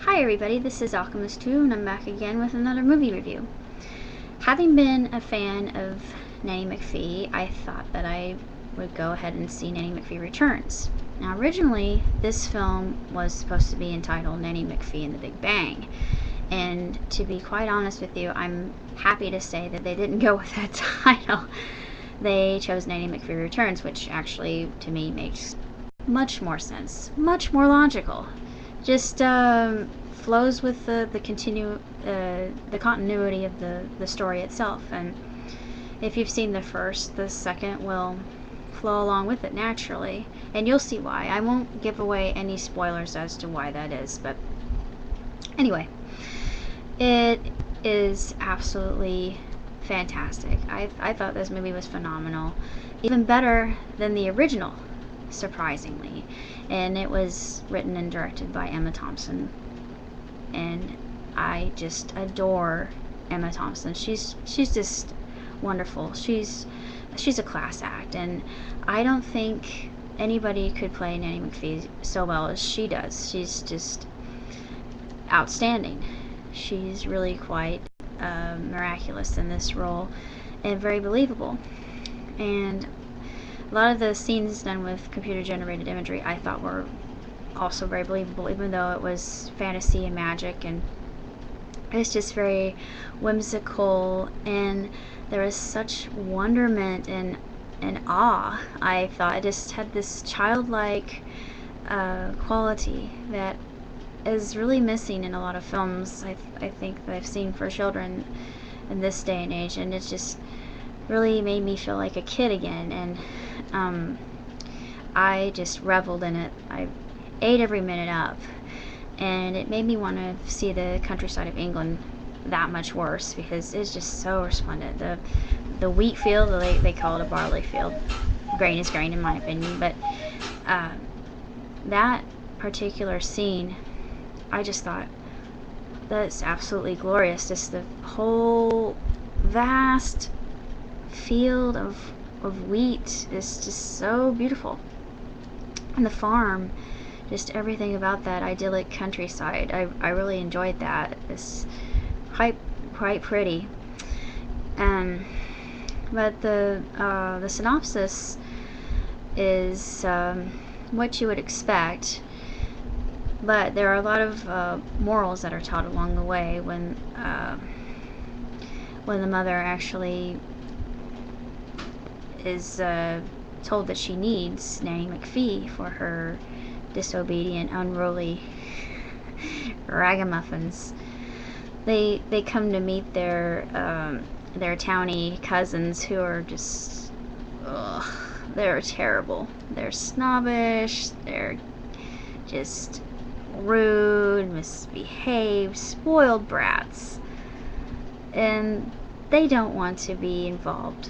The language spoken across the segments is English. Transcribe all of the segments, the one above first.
Hi everybody, this is Alchemist2 and I'm back again with another movie review. Having been a fan of Nanny McPhee, I thought that I would go ahead and see Nanny McPhee Returns. Now originally, this film was supposed to be entitled Nanny McPhee and the Big Bang. And to be quite honest with you, I'm happy to say that they didn't go with that title. They chose Nanny McPhee Returns, which actually, to me, makes much more sense, much more logical. Just flows with the continuity of the story itself. And if you've seen the first, the second will flow along with it naturally, and you'll see why. I won't give away any spoilers as to why that is, but anyway, it is absolutely fantastic. I thought this movie was phenomenal, even better than the original, surprisingly. And it was written and directed by Emma Thompson, and I just adore Emma Thompson. She's just wonderful. She's a class act, and I don't think anybody could play Nanny McPhee so well as she does. She's just outstanding. She's really quite miraculous in this role, and very believable. And a lot of the scenes done with computer-generated imagery I thought were also very believable, even though it was fantasy and magic, and it's just very whimsical, and there was such wonderment and awe. I thought it just had this childlike quality that is really missing in a lot of films I think that I've seen for children in this day and age, and it just really made me feel like a kid again. And I just reveled in it. I ate every minute up, and it made me want to see the countryside of England that much worse, because it's just so resplendent. The wheat field, they call it a barley field. Grain is grain in my opinion, but that particular scene, I just thought, that's absolutely glorious. Just the whole vast field of wheat is just so beautiful, and the farm, just everything about that idyllic countryside, I really enjoyed that. It's quite pretty. But the synopsis is what you would expect, but there are a lot of morals that are taught along the way when the mother actually is told that she needs Nanny McPhee for her disobedient, unruly ragamuffins. They come to meet their townie cousins, who are just, they're terrible. They're snobbish, they're just rude, misbehaved, spoiled brats, and they don't want to be involved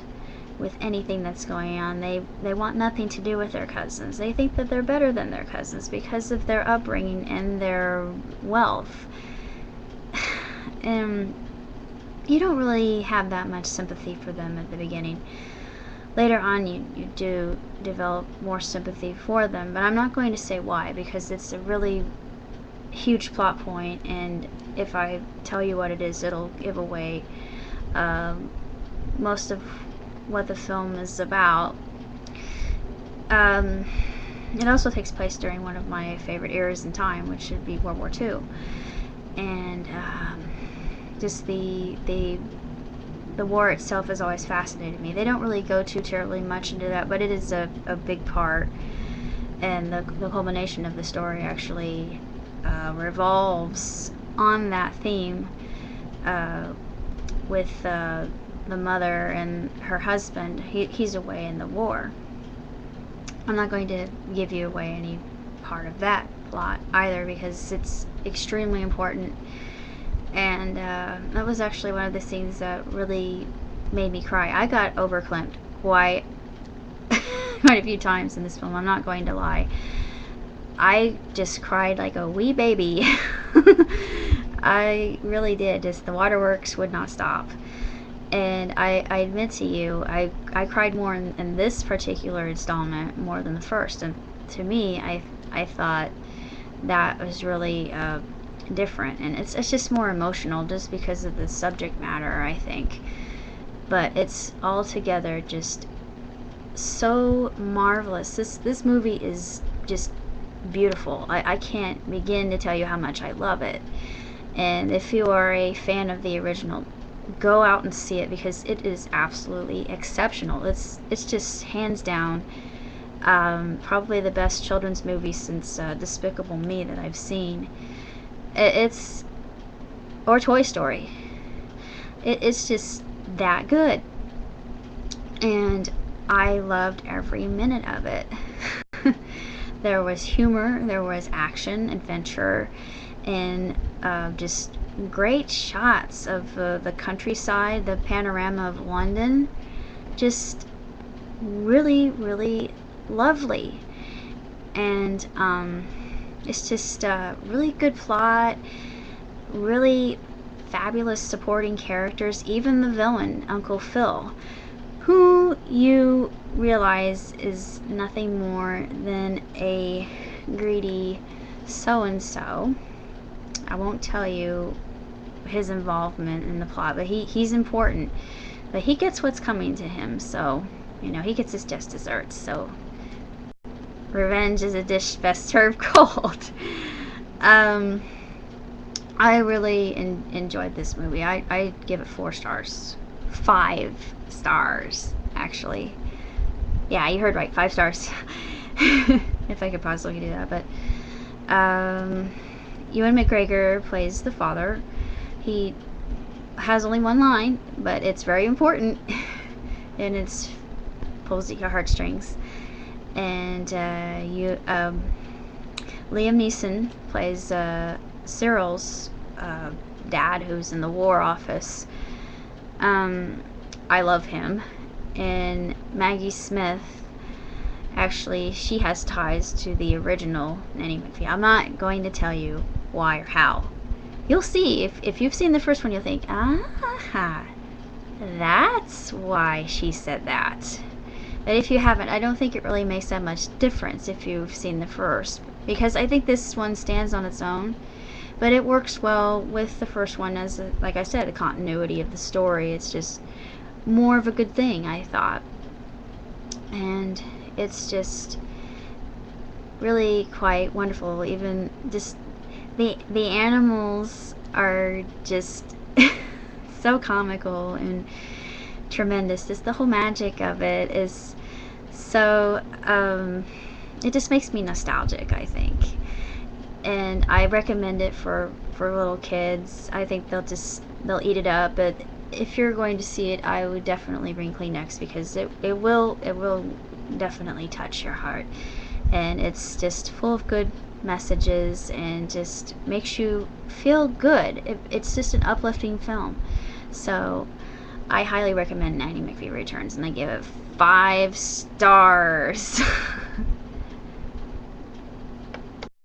with anything that's going on. They want nothing to do with their cousins. They think that they're better than their cousins because of their upbringing and their wealth. And you don't really have that much sympathy for them at the beginning. Later on, you do develop more sympathy for them, but I'm not going to say why, because it's a really huge plot point, and if I tell you what it is, it'll give away most of what the film is about. It also takes place during one of my favorite eras in time, which should be World War II, and just the war itself has always fascinated me. They don't really go too terribly much into that, but it is a big part, and the culmination of the story actually revolves on that theme, with the mother and her husband. He's away in the war. I'm not going to give you away any part of that plot either, because it's extremely important. And that was actually one of the scenes that really made me cry. I got overclimped quite a few times in this film, I'm not going to lie. I just cried like a wee baby. I really did. Just the waterworks would not stop. And I admit to you, I cried more in this particular installment more than the first. And to me, I thought that was really different, and it's just more emotional just because of the subject matter, I think. But it's altogether just so marvelous. This movie is just beautiful. I can't begin to tell you how much I love it. And if you are a fan of the original, go out and see it, because it is absolutely exceptional. It's just hands down probably the best children's movie since Despicable Me that I've seen. It's or Toy Story. It's just that good, and I loved every minute of it. There was humor, there was action, adventure, and just great shots of the countryside, the panorama of London. Just really, really lovely. And it's just a really good plot, really fabulous supporting characters, even the villain, Uncle Phil, who you realize is nothing more than a greedy so-and-so. I won't tell you his involvement in the plot, but he's important. But he gets what's coming to him, so, you know, he gets his just desserts, so revenge is a dish best served cold. I really enjoyed this movie. I give it 4 stars. 5 stars, actually. Yeah, you heard right, 5 stars. If I could possibly do that, but Ewan McGregor plays the father. He has only one line, but it's very important, and it's pulls at your heartstrings. And Liam Neeson plays Cyril's dad, who's in the War Office. I love him. And Maggie Smith, actually, she has ties to the original Nanny McPhee. I'm not going to tell you why or how. You'll see. If you've seen the first one, you'll think, ah, that's why she said that. But if you haven't, I don't think it really makes that much difference if you've seen the first, because I think this one stands on its own, but it works well with the first one as, like I said, the continuity of the story. It's just more of a good thing, I thought. And it's just really quite wonderful. Even just the animals are just so comical and tremendous. Just the whole magic of it is so it just makes me nostalgic, I think. And I recommend it for little kids. I think they'll eat it up. But if you're going to see it, I would definitely bring Kleenex, because it will definitely touch your heart. And it's just full of good messages and just makes you feel good. It's just an uplifting film. So I highly recommend Nanny McPhee Returns, and I give it 5 stars.